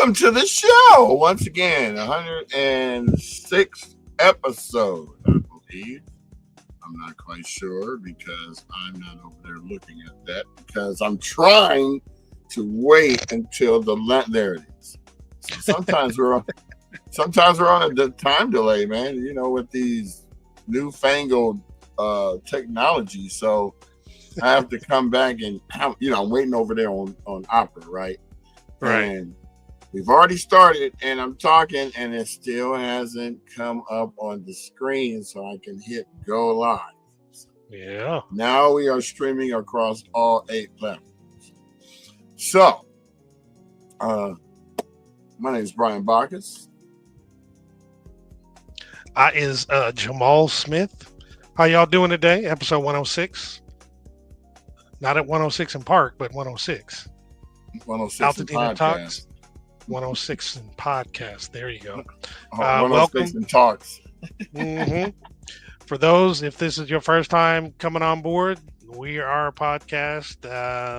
Welcome to the show once again, 106th episode, I believe. I'm not quite sure because I'm not over there looking at that because I'm trying to wait until there it is. So sometimes we're on a time delay, man. You know, with these newfangled technology, so I have to come back and I'm waiting over there on Opera, right? Right. And we've already started, and I'm talking, and it still hasn't come up on the screen, so I can hit go live. Yeah. Now we are streaming across all 8 platforms. So, my name is Brian Bacchus. I is Jamal Smith. How y'all doing today? Episode 106. Not at 106 in Park, but 106. 106 Altadena Talks. 106 in podcast. There you go. 106 in Talks. Mm-hmm. For those, if this is your first time coming on board, we are a podcast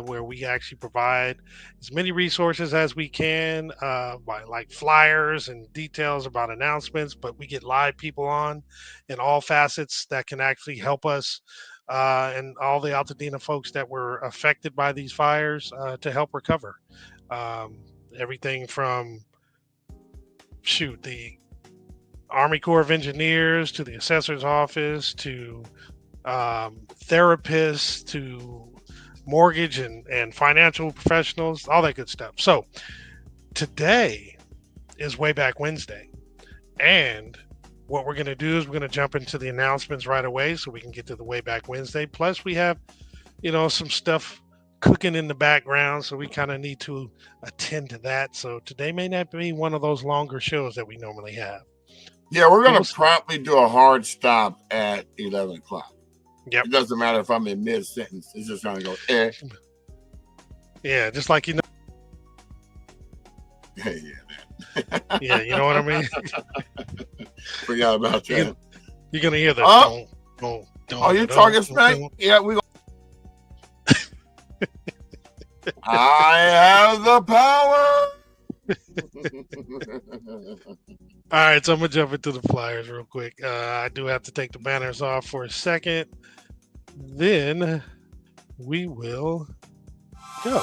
where we actually provide as many resources as we can, by like flyers and details about announcements, but we get live people on in all facets that can actually help us and all the Altadena folks that were affected by these fires to help recover. Everything from the Army Corps of Engineers to the assessor's office to therapists to mortgage and financial professionals, all that good stuff. So today is Way Back Wednesday, and what we're going to do is we're going to jump into the announcements right away so we can get to the Way Back Wednesday. Plus we have, some stuff cooking in the background, so we kind of need to attend to that. So today may not be one of those longer shows that we normally have. Yeah, we're going to promptly do a hard stop at 11 o'clock. Yep. It doesn't matter if I'm in mid-sentence. It's just going to go, Yeah, just like, Yeah, yeah, you know what I mean? Forgot about that. You're going to hear the don't. Oh, you're talking smack? Yeah, we I have the power. All right, so I'm going to jump into the flyers real quick. I do have to take the banners off for a second. Then we will go.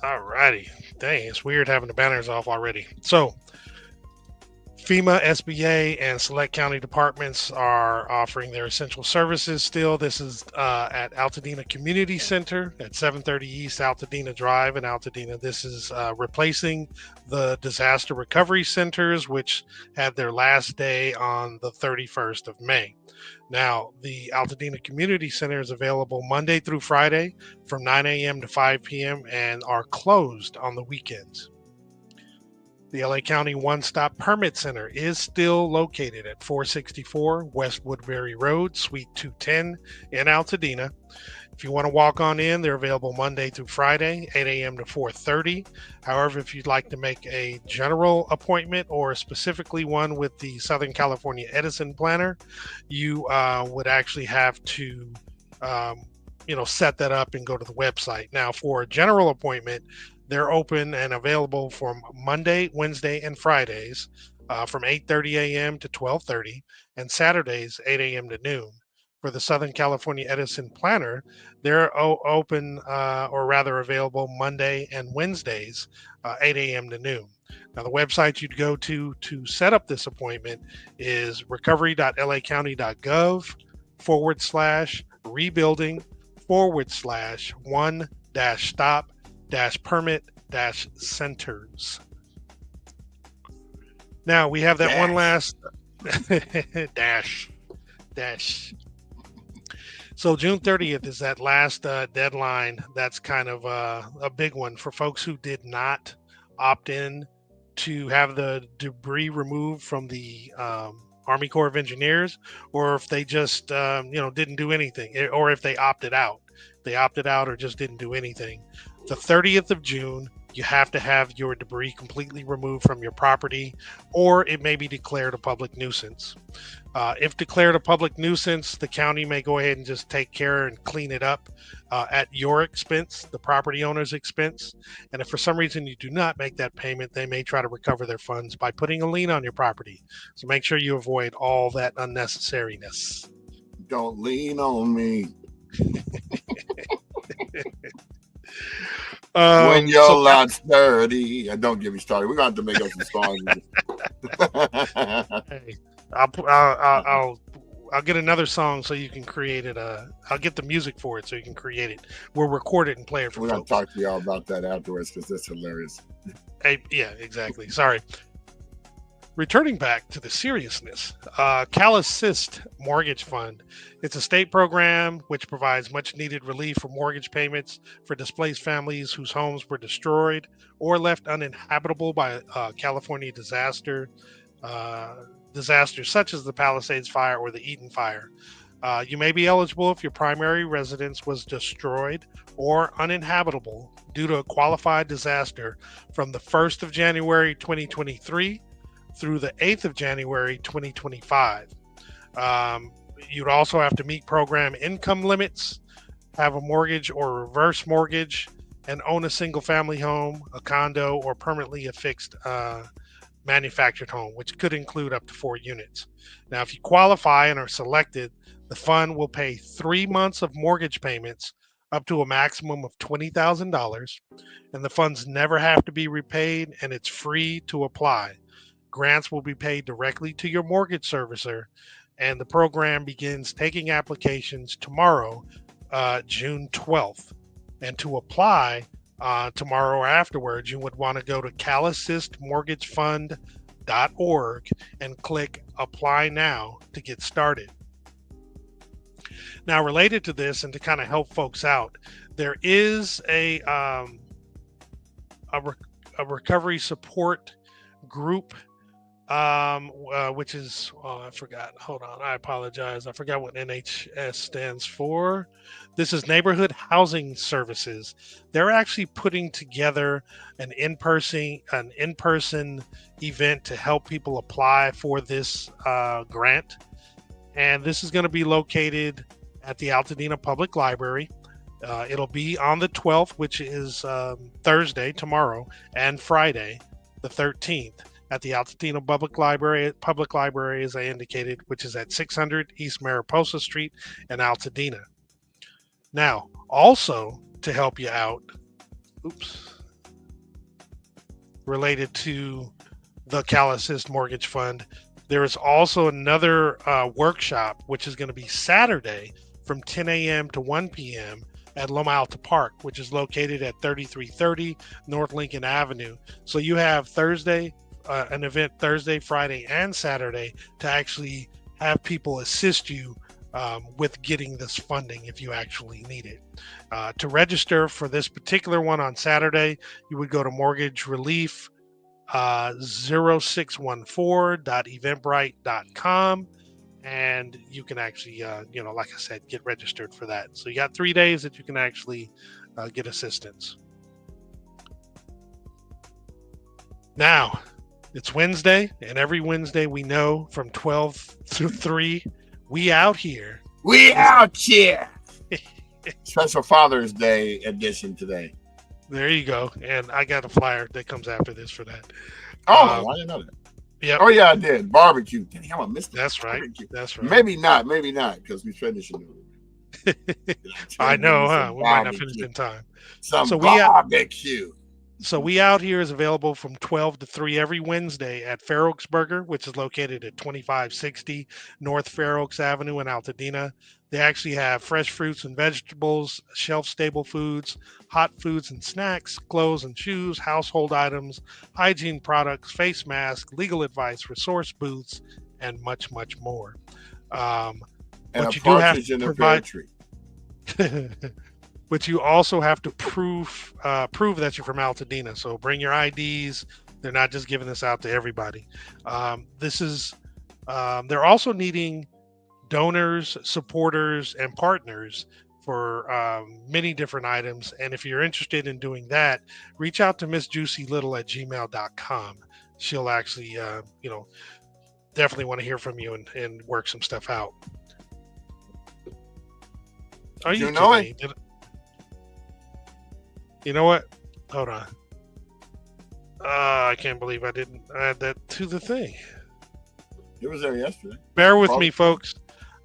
All righty. Dang, it's weird having the banners off already. So FEMA, SBA, and select county departments are offering their essential services still. This is at Altadena Community Center at 730 East Altadena Drive in Altadena. This is replacing the disaster recovery centers, which had their last day on the 31st of May. Now, the Altadena Community Center is available Monday through Friday from 9 a.m. to 5 p.m. and are closed on the weekends. The LA County One-Stop Permit Center is still located at 464 West Woodbury Road, Suite 210 in Altadena. If you want to walk on in, they're available Monday through Friday, 8 a.m. to 4:30. However, if you'd like to make a general appointment or specifically one with the Southern California Edison Planner, you would actually have to set that up and go to the website. Now, for a general appointment, they're open and available from Monday, Wednesday, and Fridays from 8:30 a.m. to 12:30, and Saturdays 8 a.m. to noon. For the Southern California Edison Planner, they're open or rather available Monday and Wednesdays 8 a.m. to noon. Now, the website you'd go to set up this appointment is recovery.laccounty.gov/rebuilding/one-stop-permit-centers. Now we have that one last dash. So June 30th is that last deadline. That's kind of a big one for folks who did not opt in to have the debris removed from the Army Corps of Engineers, or if they just didn't do anything, or if they opted out. They opted out or just didn't do anything. The 30th of June You have to have your debris completely removed from your property, or it may be declared a public nuisance. If declared a public nuisance, the county may go ahead and just take care and clean it up at your expense, the property owner's expense. And if for some reason you do not make that payment, they may try to recover their funds by putting a lien on your property. So make sure you avoid all that unnecessariness. Don't lean on me. When your lot's dirty. Don't get me started. We're going to have to make up some songs. Hey, I'll get another song so you can create it. I'll get the music for it so you can create it. We'll record it and play it for We're folks. going to talk to y'all about that afterwards because that's hilarious. Hey, yeah, exactly. Sorry. Returning back to the seriousness, CalAssist Mortgage Fund. It's a state program which provides much needed relief for mortgage payments for displaced families whose homes were destroyed or left uninhabitable by California disasters such as the Palisades Fire or the Eaton Fire. You may be eligible if your primary residence was destroyed or uninhabitable due to a qualified disaster from the 1st of January 2023 through the 8th of January 2025. You'd also have to meet program income limits, have a mortgage or reverse mortgage, and own a single family home, a condo, or permanently affixed manufactured home, which could include up to 4 units. Now, if you qualify and are selected, the fund will pay 3 months of mortgage payments up to a maximum of $20,000, and the funds never have to be repaid, and it's free to apply. Grants will be paid directly to your mortgage servicer, and the program begins taking applications tomorrow, June 12th. And to apply tomorrow or afterwards, you would want to go to calassistmortgagefund.org and click Apply Now to get started. Now, related to this and to kind of help folks out, there is a recovery support group which is, I forgot. Hold on. I apologize. I forgot what NHS stands for. This is Neighborhood Housing Services. They're actually putting together an in-person event to help people apply for this grant. And this is going to be located at the Altadena Public Library. It'll be on the 12th, which is Thursday, tomorrow, and Friday, the 13th. At the Altadena Public Library, as I indicated, which is at 600 East Mariposa Street in Altadena. Now, also to help you out, related to the CalAssist Mortgage Fund, there is also another workshop, which is going to be Saturday from 10 a.m. to 1 p.m. at Loma Alta Park, which is located at 3330 North Lincoln Avenue. So you have an event Thursday, Friday, and Saturday to actually have people assist you with getting this funding if you actually need it. To register for this particular one on Saturday, you would go to Mortgage Relief 0614.eventbrite.com, and you can actually, like I said, get registered for that. So you got 3 days that you can actually get assistance. Now, it's Wednesday, and every Wednesday we know from 12 to 3, we out here. We out here. Special Father's Day edition today. There you go. And I got a flyer that comes after this for that. Oh, I didn't know that. Yeah. Oh, yeah, I did. Barbecue. Damn, I missed it. That's right. Barbecue. That's right. Maybe not, because we finished it. I know, huh? We might not finish in time. Barbecue. So we out here is available from 12 to 3 every Wednesday at Fair Oaks Burger, which is located at 2560 North Fair Oaks Avenue in Altadena. They actually have fresh fruits and vegetables, shelf-stable foods, hot foods and snacks, clothes and shoes, household items, hygiene products, face masks, legal advice, resource booths, and much, much more. And a partridge in a pear tree. But you also have to prove that you're from Altadena. So bring your IDs. They're not just giving this out to everybody. They're also needing donors, supporters, and partners for many different items. And if you're interested in doing that, reach out to Miss Juicy Little at gmail.com. She'll actually, definitely want to hear from you and work some stuff out. Are you know kidding me? You know what? Hold on. I can't believe I didn't add that to the thing. It was there yesterday. Bear with me, folks.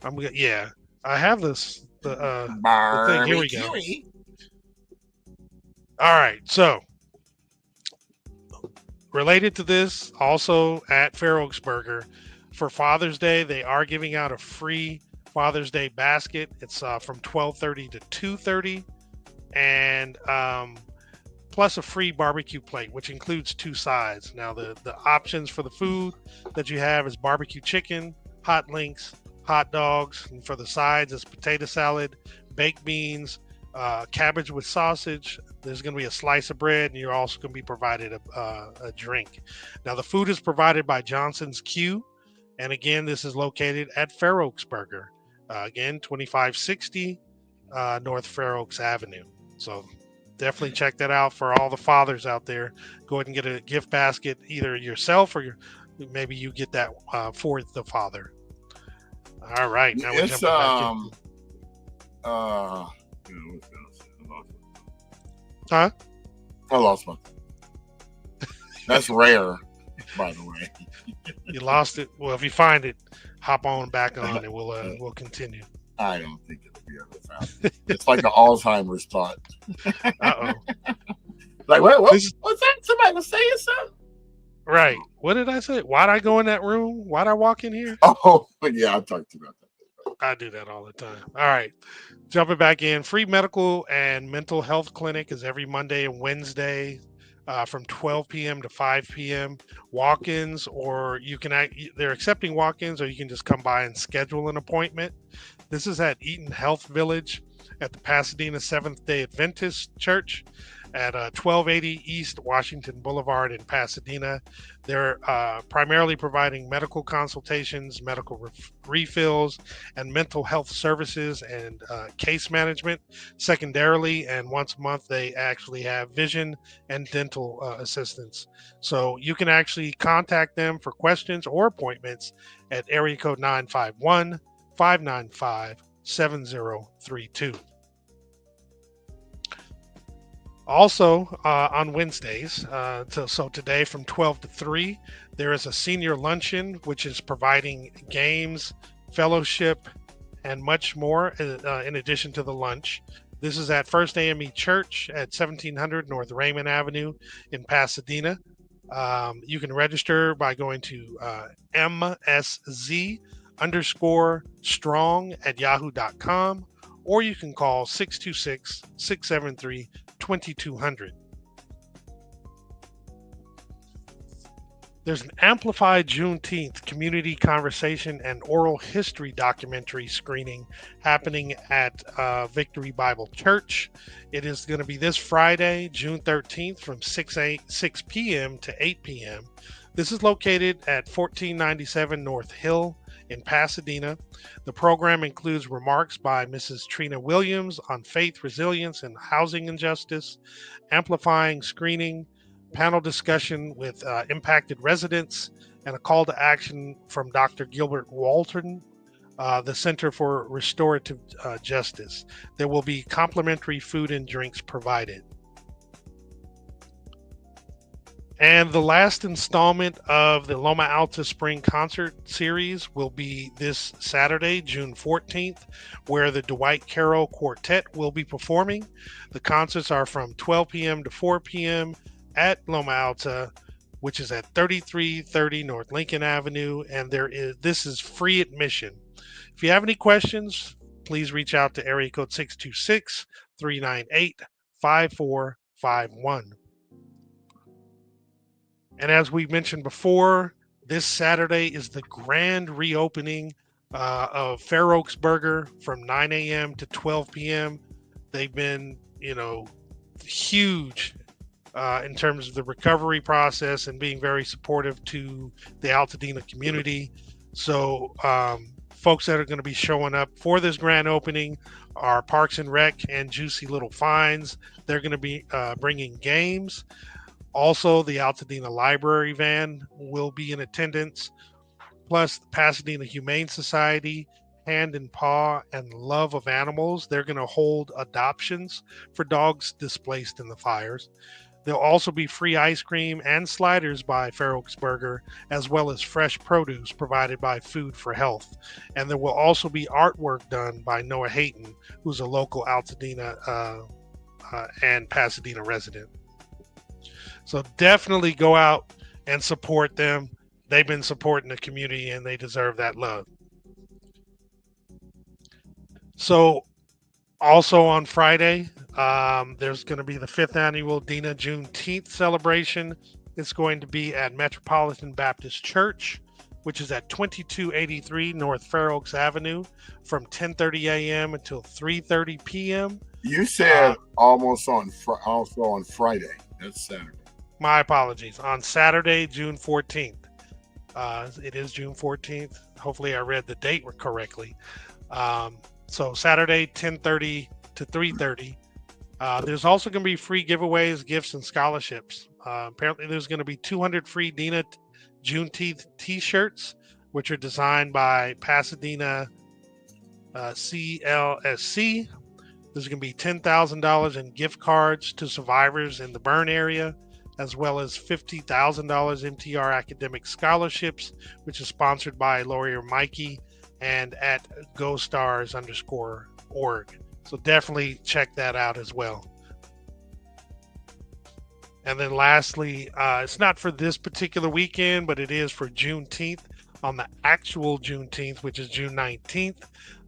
I have this. The thing. Here we go. All right. So, related to this, also at Fair Oaks Burger, for Father's Day, they are giving out a free Father's Day basket. It's from 12:30 to 2:30, and plus a free barbecue plate, which includes 2 sides. Now, the options for the food that you have is barbecue chicken, hot links, hot dogs, and for the sides, it's potato salad, baked beans, cabbage with sausage. There's going to be a slice of bread, and you're also going to be provided a drink. Now, the food is provided by Johnson's Q, and again, this is located at Fair Oaks Burger. Again, 2560 North Fair Oaks Avenue. So definitely check that out for all the fathers out there. Go ahead and get a gift basket, either yourself or maybe you get that for the father. All right, now we're jumping back in. Huh? I lost my. That's rare, by the way. You lost it. Well, if you find it, hop on back on, and we'll continue. I don't think it'll be ever found. It's like an Alzheimer's thought. Uh-oh. Like, what's that? Somebody was saying something? Right. What did I say? Why'd I go in that room? Why'd I walk in here? Oh, yeah, I talked about that. I do that all the time. All right. Jumping back in. Free medical and mental health clinic is every Monday and Wednesday from 12 p.m. to 5 p.m. Walk-ins, or they're accepting walk-ins, or you can just come by and schedule an appointment. This is at Eaton Health Village at the Pasadena Seventh-day Adventist Church at 1280 East Washington Boulevard in Pasadena. They're primarily providing medical consultations, medical refills, and mental health services and case management. Secondarily, and once a month, they actually have vision and dental assistance. So you can actually contact them for questions or appointments at area code 951-595-7032. Also, on Wednesdays, so today from 12 to 3, there is a senior luncheon, which is providing games, fellowship, and much more in addition to the lunch. This is at First AME Church at 1700 North Raymond Avenue in Pasadena. You can register by going to msz_strong@yahoo.com, or you can call 626-673-2200. There's an amplified Juneteenth community conversation and oral history documentary screening happening at Victory Bible Church. It is going to be this Friday, June 13th from 6 p.m. to 8 p.m. This is located at 1497 North Hill in Pasadena. The program includes remarks by Mrs. Trina Williams on faith, resilience, and housing injustice, amplifying screening, panel discussion with impacted residents, and a call to action from Dr. Gilbert Walton, the Center for Restorative Justice. There will be complimentary food and drinks provided. And the last installment of the Loma Alta Spring Concert Series will be this Saturday, June 14th, where the Dwight Carroll Quartet will be performing. The concerts are from 12 p.m. to 4 p.m. at Loma Alta, which is at 3330 North Lincoln Avenue, and this is free admission. If you have any questions, please reach out to area code 626-398-5451. And as we mentioned before, this Saturday is the grand reopening of Fair Oaks Burger from 9 a.m. to 12 p.m. They've been, huge in terms of the recovery process and being very supportive to the Altadena community. So folks that are going to be showing up for this grand opening are Parks and Rec and Juicy Little Finds. They're going to be bringing games. Also, the Altadena Library van will be in attendance, plus the Pasadena Humane Society, Hand and Paw, and Love of Animals. They're going to hold adoptions for dogs displaced in the fires. There'll also be free ice cream and sliders by Fair Oaks Burger, as well as fresh produce provided by Food for Health. And there will also be artwork done by Noah Hayton, who's a local Altadena and Pasadena resident. So definitely go out and support them. They've been supporting the community and they deserve that love. So also on Friday, there's going to be the 5th annual Dina Juneteenth celebration. It's going to be at Metropolitan Baptist Church, which is at 2283 North Fair Oaks Avenue, from 10:30 a.m. until 3:30 p.m. You said also on Friday. That's Saturday. My apologies. On Saturday, June 14th. It is June 14th. Hopefully I read the date correctly. So Saturday, 10:30 to 3:30. There's also going to be free giveaways, gifts, and scholarships. Apparently there's going to be 200 free Dina Juneteenth t-shirts, which are designed by Pasadena CLSC. There's going to be $10,000 in gift cards to survivors in the burn area, as well as $50,000 MTR academic scholarships, which is sponsored by lawyer Mikey and at GoStars_org. So definitely check that out as well. And then lastly, it's not for this particular weekend, but it is for Juneteenth. On the actual Juneteenth, which is June 19th,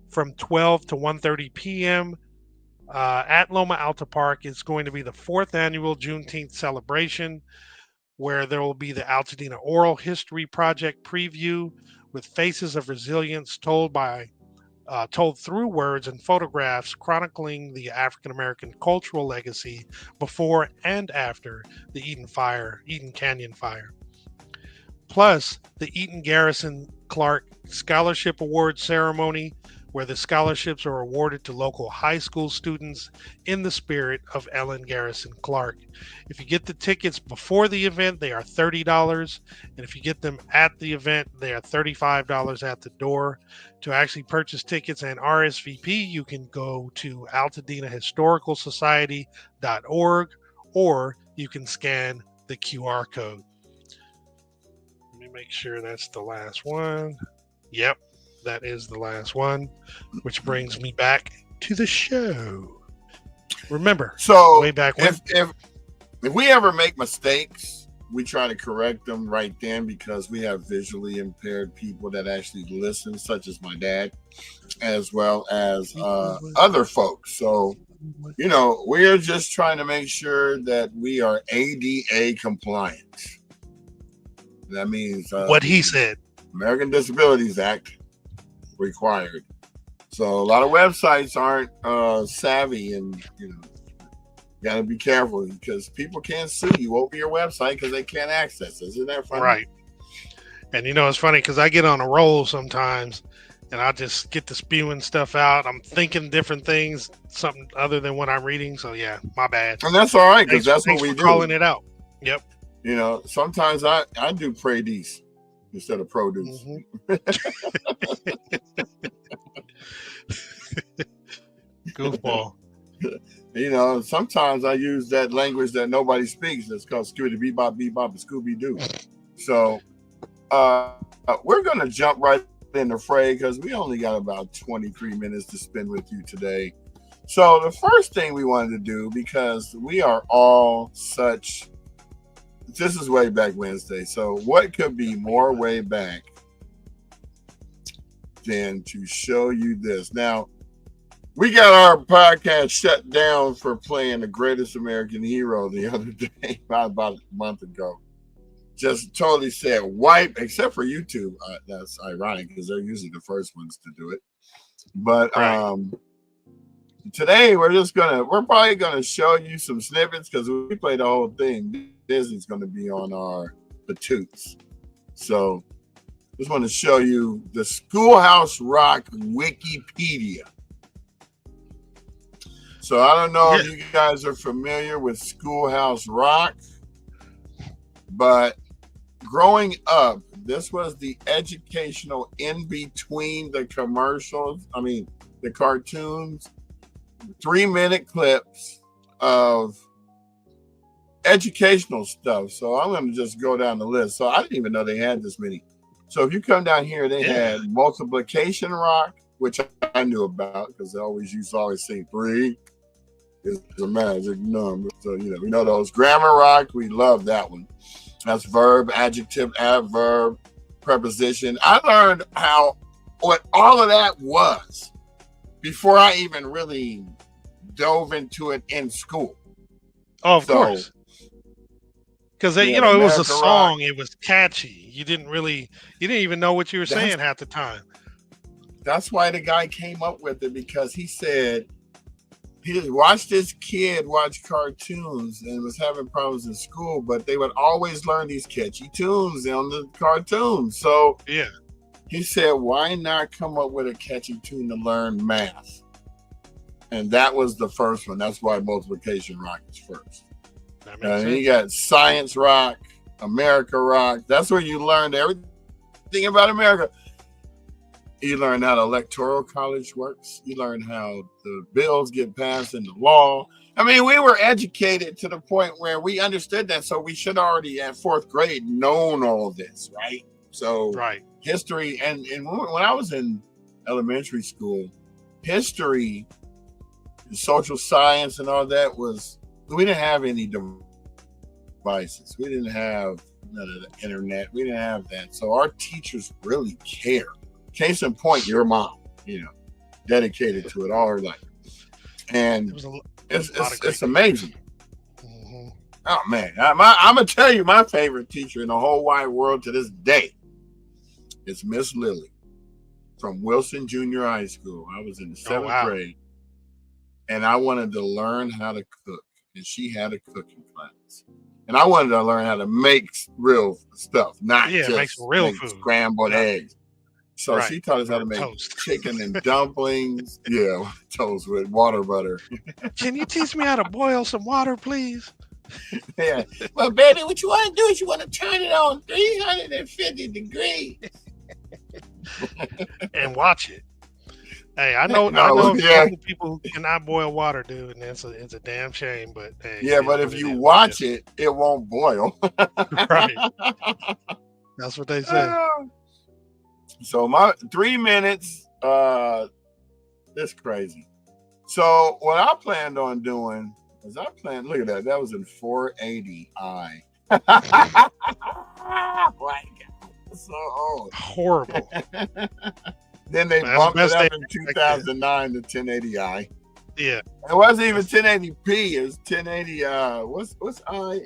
from 12 to 1:30 p.m. At Loma Alta Park, it's going to be the 4th annual Juneteenth celebration, where there will be the Altadena Oral History Project preview with Faces of Resilience told through words and photographs chronicling the African American cultural legacy before and after the Eaton Canyon Fire. Plus, the Eaton Garrison Clark Scholarship Award ceremony, where the scholarships are awarded to local high school students in the spirit of Ellen Garrison Clark. If you get the tickets before the event, they are $30. And if you get them at the event, they are $35 at the door. To actually purchase tickets and RSVP, you can go to AltadenaHistoricalSociety.org, or you can scan the QR code. Let me make sure that's the last one. Yep. That is the last one, which brings me back to the show. Remember, so way back when. If we ever make mistakes, we try to correct them right then, because we have visually impaired people that actually listen, such as my dad, as well as other folks. So, we're just trying to make sure that we are ADA compliant. That means what he said. American Disabilities Act required. So a lot of websites aren't savvy, and got to be careful, because people can't sue you over your website because they can't access it. Isn't that funny? Right. And it's funny because I get on a roll sometimes and I just get to spewing stuff out. I'm thinking different things, something other than what I'm reading. So yeah, my bad. And that's all right, because that's what we do. Calling it out. Yep. Sometimes I do produce instead of produce. Mm-hmm. Goofball. Sometimes I use that language that nobody speaks. It's called Scooby Bebop, Bebop, and Scooby Doo. So we're going to jump right in the fray, because we only got about 23 minutes to spend with you today. So the first thing we wanted to do, because we are all this is Way Back Wednesday. So what could be more way back than to show you this? Now, we got our podcast shut down for playing The Greatest American Hero the other day, about a month ago. Just totally said wipe, except for YouTube. That's ironic, because they're usually the first ones to do it. But today we're probably gonna show you some snippets, because we play the whole thing. Disney's gonna be on our batutes. So Just want to show you the Schoolhouse Rock Wikipedia. So I don't know if you guys are familiar with Schoolhouse Rock, but growing up, this was the educational in between the commercials. I mean, the cartoons, 3-minute clips of educational stuff. So I'm going to just go down the list. So I didn't even know they had this many. So if you come down here, they had multiplication rock, which I knew about because they always used to always say 3 is a magic number. So, we know those. Grammar rock, we love that one. That's verb, adjective, adverb, preposition. I learned what all of that was before I even really dove into it in school. Oh, of course. Because it was a song. Rock. It was catchy. You didn't even know what you were saying half the time. That's why the guy came up with it, because he said he just watched this kid watch cartoons and was having problems in school, but they would always learn these catchy tunes on the cartoons. So he said, why not come up with a catchy tune to learn math? And that was the first one. That's why multiplication rock is first. And you got science rock, America rock. That's where you learned everything about America. You learn how the electoral college works. You learn how the bills get passed into law. I mean, we were educated to the point where we understood that. So we should already at 4th grade known all this, right? So history. And when I was in elementary school, history, social science and all that we didn't have any devices. We didn't have none of the internet. We didn't have that. So our teachers really cared. Case in point, your mom, dedicated to it all her life. And it's amazing. Mm-hmm. Oh, man. I'm going to tell you, my favorite teacher in the whole wide world to this day is Miss Lily from Wilson Junior High School. I was in the 7th grade, and I wanted to learn how to cook. And she had a cooking class. And I wanted to learn how to make real stuff, not just make real food. Scrambled eggs. So she taught us how to make chicken and dumplings. Toast with water butter. Can you teach me how to boil some water, please? Well, baby, what you want to do is you want to turn it on 350 degrees. And watch it. Hey, I know people cannot boil water, dude, and it's a damn shame. But hey, but if you watch it, it won't boil. Right. That's what they say. So my 3 minutes, it's crazy. So what I planned on doing was look at that. That was in 480i. Oh my God, so old. Horrible. Then they bumped it up in 2009 to 1080i. Yeah. It wasn't even 1080p. It was 1080. What's I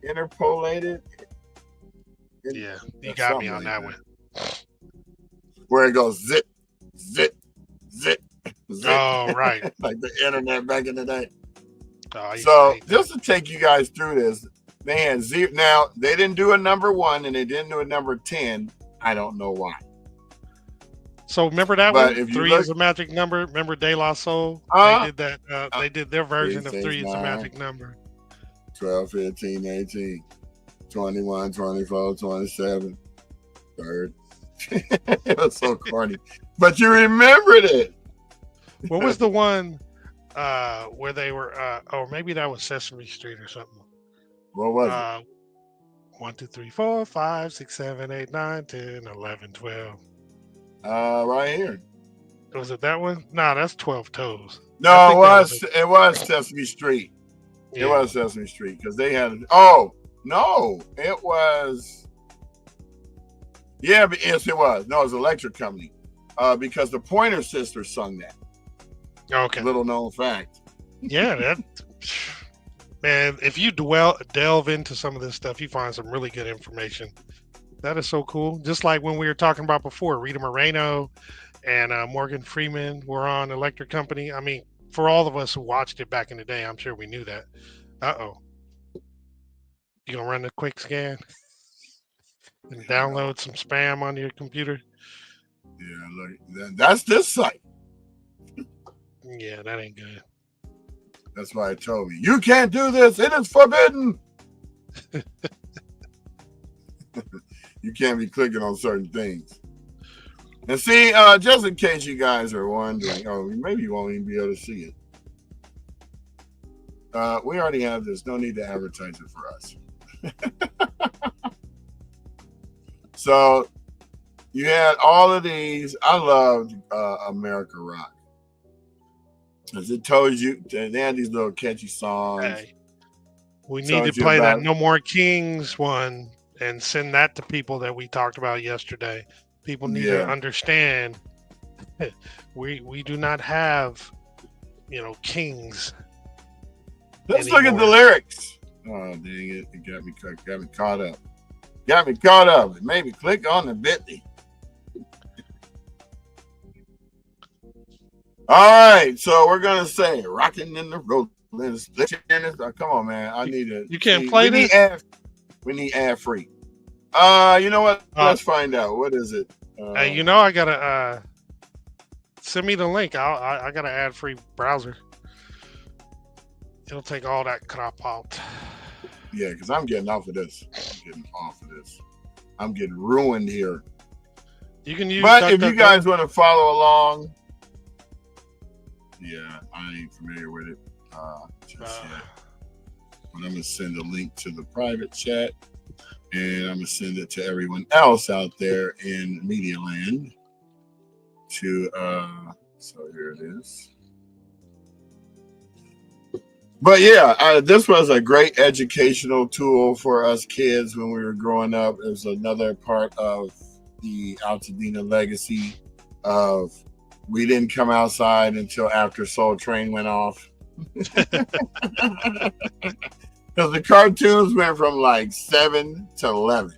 interpolated? Yeah, you got me on that one. Where it goes zip, zip, zip, zip. Oh, right. Like the internet back in the day. Oh, so just to take you guys through this, they had 0. Now, they didn't do a number 1 and they didn't do a number 10. I don't know why. So remember that one? 3 is a magic number. Remember De La Soul? They did that. They did their version of 3 is a magic number. 12, 15, 18, 21, 24, 27, 30. It was so corny. But you remembered it. What was the one where they were, or maybe that was Sesame Street or something. What was it? 1, 2, 3, 4, 5, 6, 7, 8, 9, 10, 11, 12. Right here. Was it that one? No, that's 12 Toes. No, it was Sesame Street. Yeah. It was Sesame Street because they had. Oh no, it was. Yeah, yes, it was. No, it was Electric Company, because the Pointer Sisters sung that. Okay. Little known fact. Yeah, that. Man, if you delve into some of this stuff, you find some really good information. That is so cool. Just like when we were talking about before, Rita Moreno and Morgan Freeman were on Electric Company. I mean, for all of us who watched it back in the day, I'm sure we knew that. Uh-oh. You gonna run a quick scan? and download some spam on your computer. Yeah, look, that's this site. Yeah, that ain't good. That's why it told me, you can't do this. It is forbidden. You can't be clicking on certain things. And see, just in case you guys are wondering, or maybe you won't even be able to see it. We already have this. No need to advertise it for us. So you had all of these. I loved America Rock. As it told you, they had these little catchy songs. Hey, we need to play that No More Kings one and send that to people that we talked about yesterday. People need to understand we do not have, kings. Let's look at the lyrics. Oh, dang it. It got me caught up. It made me click on the bit.ly. All right, so we're gonna say rocking in the road. Come on, man. I need to. You can't play this. We need ad free. You know what? Let's find out. What is it? I gotta send me the link. I got an ad free browser. It'll take all that crap out. Yeah, because I'm getting off of this. I'm getting ruined here. You can use. But if you guys want to follow along. Yeah, I ain't familiar with it just yet. But I'm going to send a link to the private chat, and I'm going to send it to everyone else out there in Media Land. So here it is. But yeah, this was a great educational tool for us kids when we were growing up. It was another part of the Altadena legacy of we didn't come outside until after Soul Train went off. Because the cartoons went from like 7 to 11.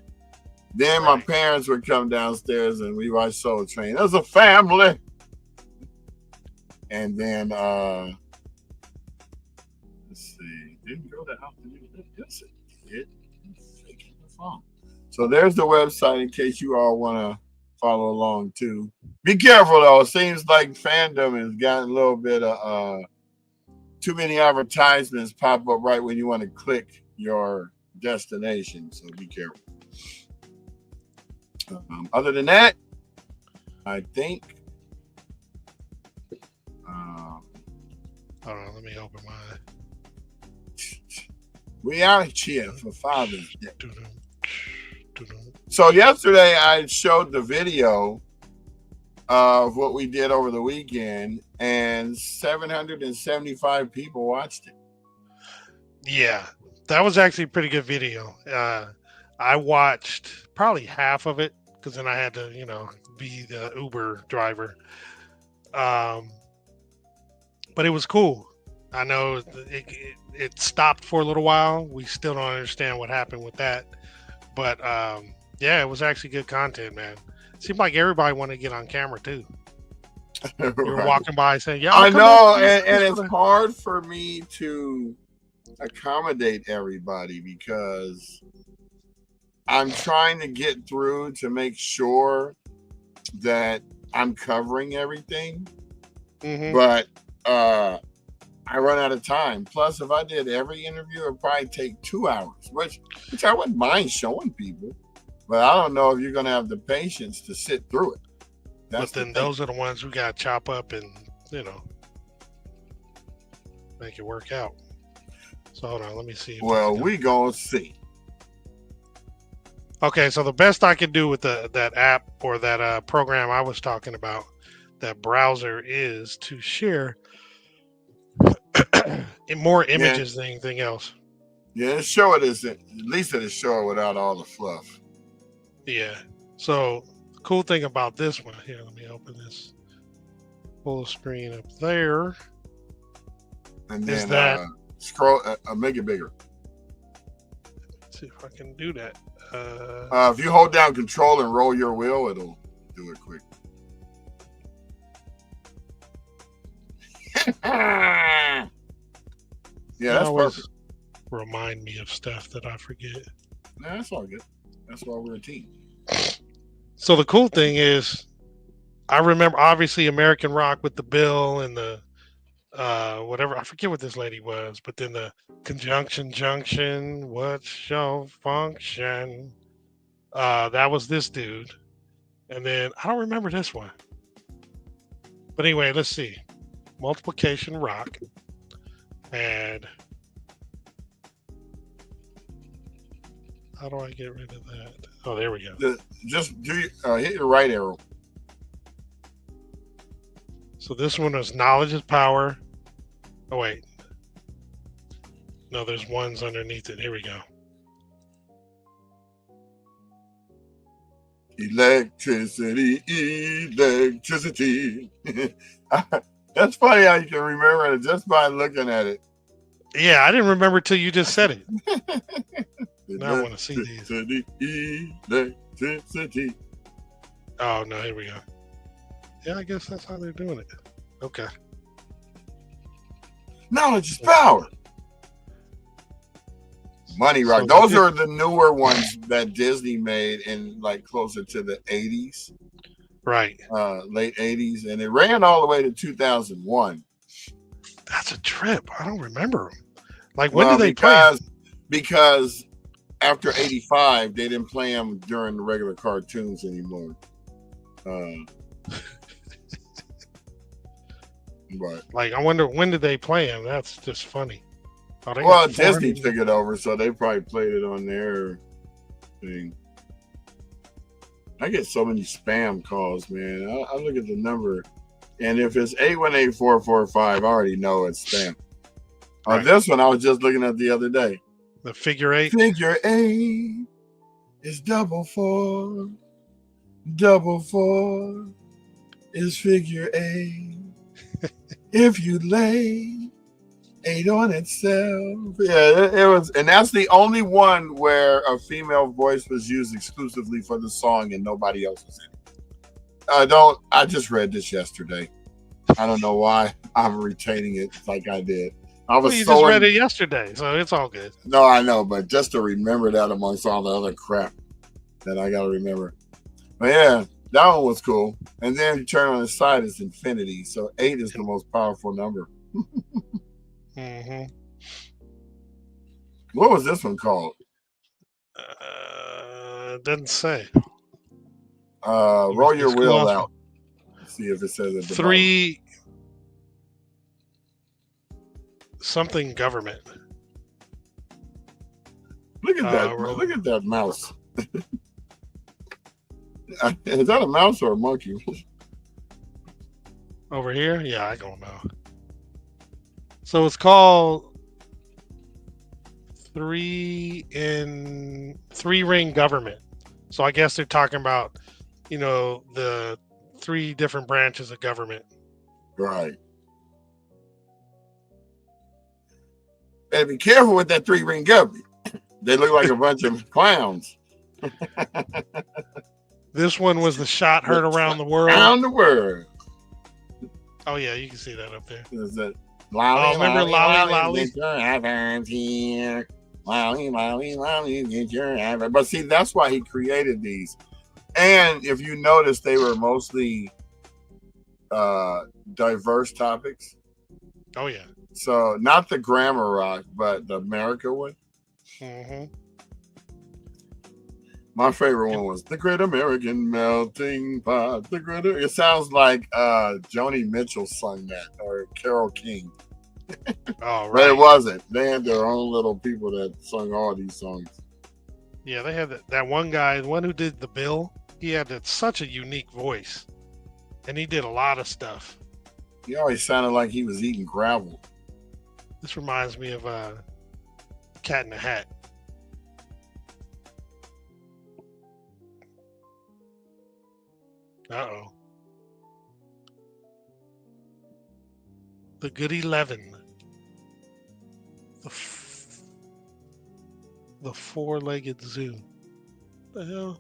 Then my parents would come downstairs and we watched Soul Train as a family. And then, let's see, didn't go to Altadena. Yes, it did. Faking the phone. So there's the website in case you all want to follow along too. Be careful though. It seems like fandom has gotten a little bit of too many advertisements pop up right when you want to click your destination. So be careful. Other than that, I think. Hold on, let me open mine. We out here for Father's Day. So yesterday I showed the video of what we did over the weekend, and 775 people watched it. Yeah, that was actually a pretty good video. I watched probably half of it because then I had to, be the Uber driver. But it was cool. I know it stopped for a little while. We still don't understand what happened with that. But yeah, it was actually good content, man. Seemed like everybody wanted to get on camera too. You were walking by saying, "Yeah, I know," and it's hard for me to accommodate everybody because I'm trying to get through to make sure that I'm covering everything. Mm-hmm. But I run out of time. Plus, if I did every interview, it'd probably take 2 hours, which I wouldn't mind showing people. But I don't know if you're going to have the patience to sit through it. But then those are the ones we got to chop up and, make it work out. So hold on, let me see. Well, we going to see. Okay, so the best I can do with that app or that program I was talking about, that browser, is to share more images than anything else. Yeah, show it at least it'll show it without all the fluff. Yeah. So the cool thing about this one here, let me open this full screen up there. And then scroll, make it bigger. Let's see if I can do that. If you hold down Control and roll your wheel, it'll do it quick. Yeah, that's perfect. Remind me of stuff that I forget. Nah, that's all good. That's why we're a team. So the cool thing is, I remember obviously American Rock with the bill and the whatever, I forget what this lady was, but then the conjunction junction, what's your function? That was this dude, and then I don't remember this one. But anyway, let's see, multiplication rock, and how do I get rid of that? Oh, there we go. Just hit your right arrow. So this one is knowledge is power. Oh wait, no, there's ones underneath it. Here we go. Electricity. That's funny how you can remember it just by looking at it. Yeah, I didn't remember till you just said it. Now I want to see these. Electricity. Oh no, here we go. Yeah, I guess that's how they're doing it. Okay. Knowledge is power. Money Rock. So Those are the newer ones that Disney made in like closer to the 80s. Right. Late 80s. And it ran all the way to 2001. That's a trip. I don't remember them. Like, when did they play 'em? Because after 85, they didn't play them during the regular cartoons anymore. But Like, I wonder, when did they play them? That's just funny. Oh, they well, got Disney 400 took it over, so they probably played it on their thing. I get so many spam calls, man. I look at the number, and if it's 818445, I already know it's spam. On Right. this one, I was just looking at the other day. The figure eight. Figure 8 is double 4. Double 4 is figure 8. If you lay 8 on itself. Yeah, it was, and that's the only one where a female voice was used exclusively for the song and nobody else was in it. I just read this yesterday. I don't know why I'm retaining it like I did. Well, you just read it yesterday, so it's all good. No, I know, but just to remember that amongst all the other crap that I got to remember. But yeah, that one was cool. And then you turn on the side, it's infinity. So 8 is the most powerful number. Mm-hmm. What was this one called? It doesn't say. Roll your Let's go wheel off. out. See if it says it. 3 something government. Look at that! Look at that mouse. Is that a mouse or a monkey? Over here? Yeah, I don't know. So it's called 3-ring government. So I guess they're talking about, the 3 different branches of government. Right. Better be careful with that 3-ring government. They look like a bunch of clowns. This one was the shot heard around the world. Around the world. Oh yeah, you can see that up there. Is that Lolly, remember Lolly? Get your advance here. Lolly, get your advance. But see, that's why he created these. And if you notice, they were mostly diverse topics. Oh yeah. So not the grammar rock, but the America one. Mm-hmm. My favorite one was the Great American Melting Pot. It sounds like Joni Mitchell sung that, or Carole King. Oh, right. But it wasn't. They had their own little people that sung all these songs. Yeah, they had that one guy, the one who did the bill. He had such a unique voice, and he did a lot of stuff. He always sounded like he was eating gravel. This reminds me of Cat in the Hat. Uh-oh. The Good 11. The four-legged zoo. The hell?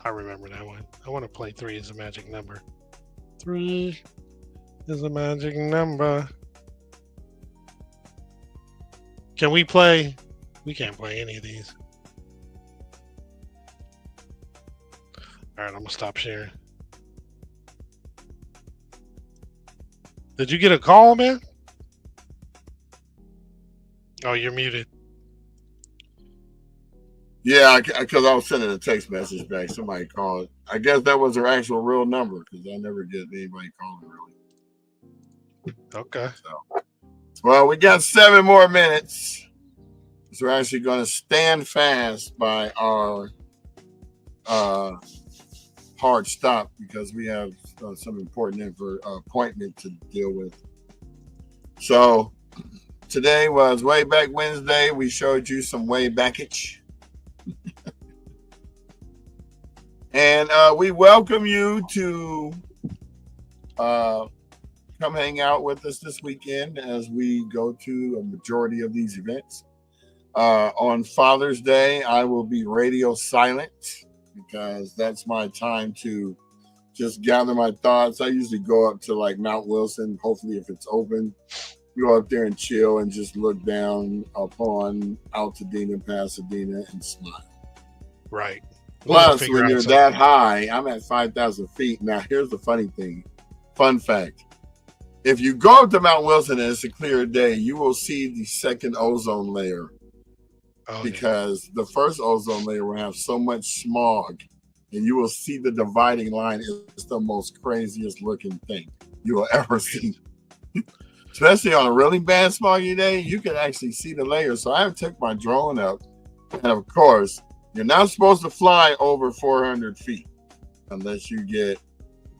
I remember that one. I want to play 3 as a magic number. 3 is a magic number. Can we play? We can't play any of these. All right, I'm gonna stop sharing. Did you get a call, man? Oh, you're muted. Yeah, because I was sending a text message back. Somebody called. I guess that was her actual real number because I never get anybody calling really. Okay. So, well, we got 7 more minutes. So we're actually going to stand fast by our hard stop because we have some important appointment to deal with. So today was Way Back Wednesday. We showed you some way backage. And we welcome you to come hang out with us this weekend as we go to a majority of these events. On Father's Day, I will be radio silent because that's my time to just gather my thoughts. I usually go up to like Mount Wilson, hopefully if it's open, go up there and chill and just look down upon Altadena and Pasadena and smile. Right. Plus, when you're that high, I'm at 5,000 feet. Now, here's the funny thing. Fun fact. If you go up to Mount Wilson and it's a clear day, you will see the second ozone layer. Because the first ozone layer will have so much smog, and you will see the dividing line. It's the most craziest looking thing you will ever see. Especially on a really bad smoggy day, you can actually see the layers. So I took my drone up, and of course, you're not supposed to fly over 400 feet unless you get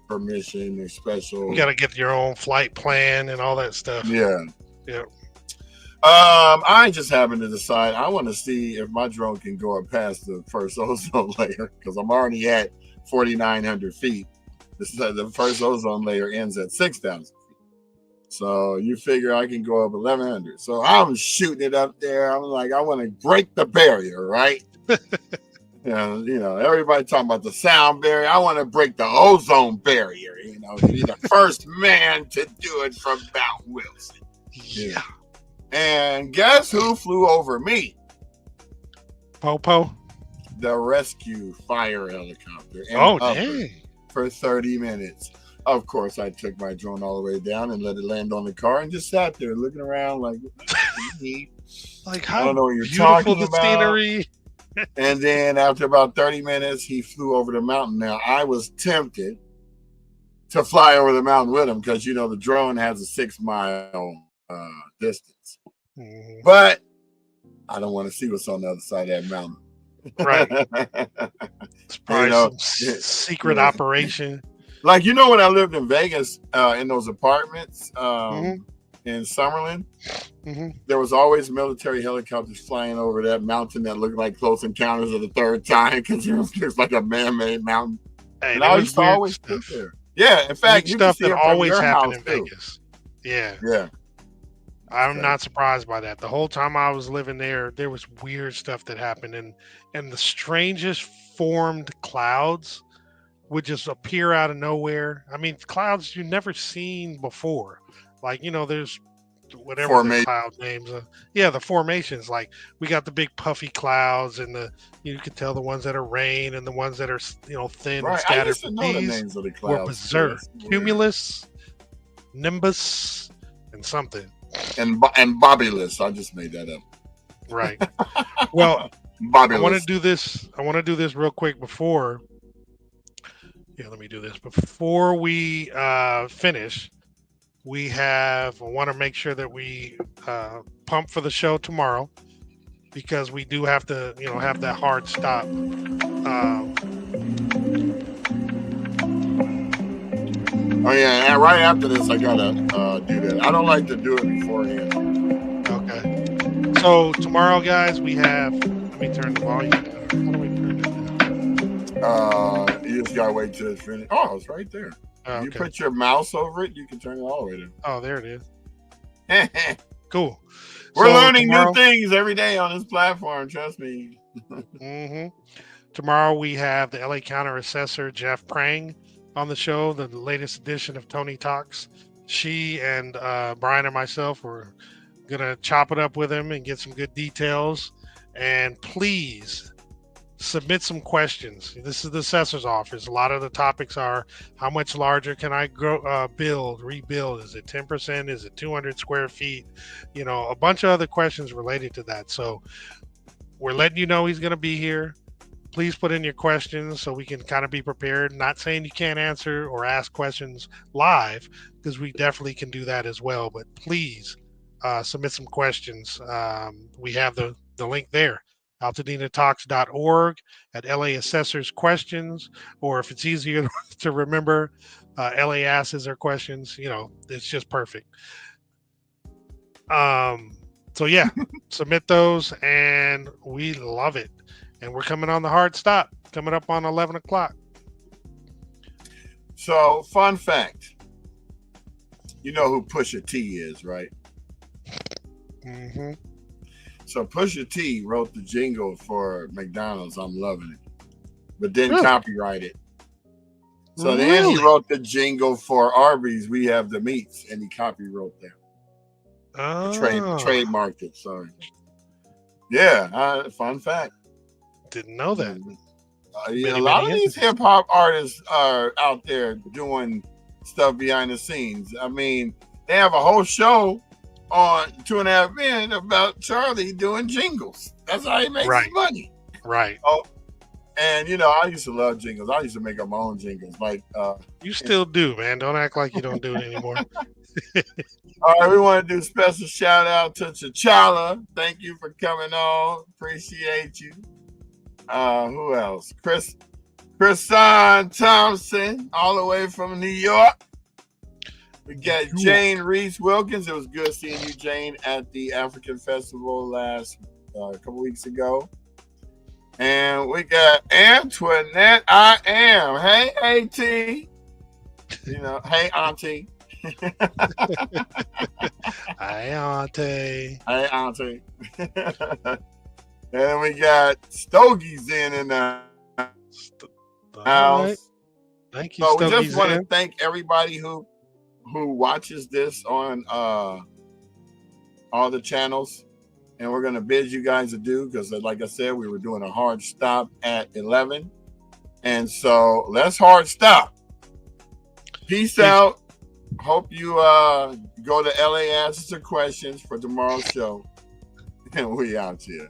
permission or special. You got to get your own flight plan and all that stuff. Yeah. Yeah. I just happened to decide I want to see if my drone can go up past the first ozone layer because I'm already at 4,900 feet. The first ozone layer ends at 6,000 feet. So you figure I can go up 1,100. So I'm shooting it up there. I'm like, I want to break the barrier, right? You know, everybody talking about the sound barrier. I want to break the ozone barrier. You know, to be the first man to do it from Mount Wilson. Yeah. And guess who flew over me? Popo? The rescue fire helicopter. Oh, dang. For 30 minutes. Of course, I took my drone all the way down and let it land on the car and just sat there looking around like, like how I don't know what you're beautiful talking the about. Scenery. And then after about 30 minutes, he flew over the mountain. Now, I was tempted to fly over the mountain with him because, you know, the drone has a 6-mile distance. Mm-hmm. But I don't want to see what's on the other side of that mountain. Right. It's probably some secret operation. Like, you know, when I lived in Vegas in those apartments in Summerlin, there was always military helicopters flying over that mountain that looked like Close Encounters of the Third Time because there's like a man-made mountain. Hey, and I used to always sit there. Yeah, in fact, you can see that it from always your happened house in too. Vegas. Yeah. Yeah. I'm not surprised by that. The whole time I was living there, there was weird stuff that happened, and the strangest formed clouds would just appear out of nowhere. I mean, clouds you never seen before. Like, you know, there's whatever the cloud names are. Yeah, the formations. Like, we got the big puffy clouds, and you can tell the ones that are rain and the ones that are, you know, thin and scattered. I used to know the names of the clouds. Were berserk. Cumulus, nimbus, and something. And Bobulus. I just made that up. Right. Well, Bobulus. I want to do this. I want to do this real quick before. Yeah, let me do this before we finish. I want to make sure that we pump for the show tomorrow because we do have to, you know, have that hard stop. Oh yeah, and right after this, I gotta do that. I don't like to do it beforehand. Okay. So tomorrow, guys, we have. Let me turn the volume down. How do we turn it down? You just gotta wait till it's finished. Oh, it's right there. Okay. You put your mouse over it, you can turn it all the way down. Oh, there it is. Cool. We're learning new things every day on this platform. Trust me. Tomorrow we have the LA County Assessor Jeff Prang on the show, the latest edition of Tony Talks. She and Brian and myself were gonna chop it up with him and get some good details. And please submit some questions. This is the assessor's office. A lot of the topics are how much larger can I grow, rebuild? Is it 10%? Is it 200 square feet? You know, a bunch of other questions related to that. So we're letting you know he's going to be here. Please put in your questions so we can kind of be prepared. Not saying you can't answer or ask questions live, because we definitely can do that as well. But please submit some questions. We have the link there, AltadenaTalks.org at LA Assessors Questions, or if it's easier to remember, LA asks their questions. You know, it's just perfect. So yeah, submit those, and we love it. And we're coming on the hard stop, coming up on 11 o'clock. So, fun fact. You know who Pusha T is, right? Mm-hmm. So Pusha T wrote the jingle for McDonald's, I'm Loving It, but didn't Really? copyright it. So then Really? he wrote the jingle for Arby's, We Have the Meats, and he copywrote them. Trademarked it, sorry. Yeah, fun fact. Didn't know that. A lot of these hip hop artists are out there doing stuff behind the scenes. I mean, they have a whole show on 2.5 Men about Charlie doing jingles. That's how he makes his money. Right. Oh, and you know, I used to love jingles. I used to make up my own jingles. Like you still do, man. Don't act like you don't do it anymore. All right, we want to do special shout out to T'Challa. Thank you for coming on. Appreciate you. Who else? Chrisan Thompson, all the way from New York. We got Jane Reese Wilkins. It was good seeing you, Jane, at the African Festival last couple weeks ago. And we got Antoinette. I am. Hey, AT. You know, hey, Auntie. Hi, Auntie. Hey, Auntie. And we got Stogies in the house. Right. Thank you. So we just want to thank everybody who watches this on all the channels, and we're going to bid you guys adieu because, like I said, we were doing a hard stop at 11, and so let's hard stop. Peace out. Hope you go to LA Answers to Questions for tomorrow's show, and we out here.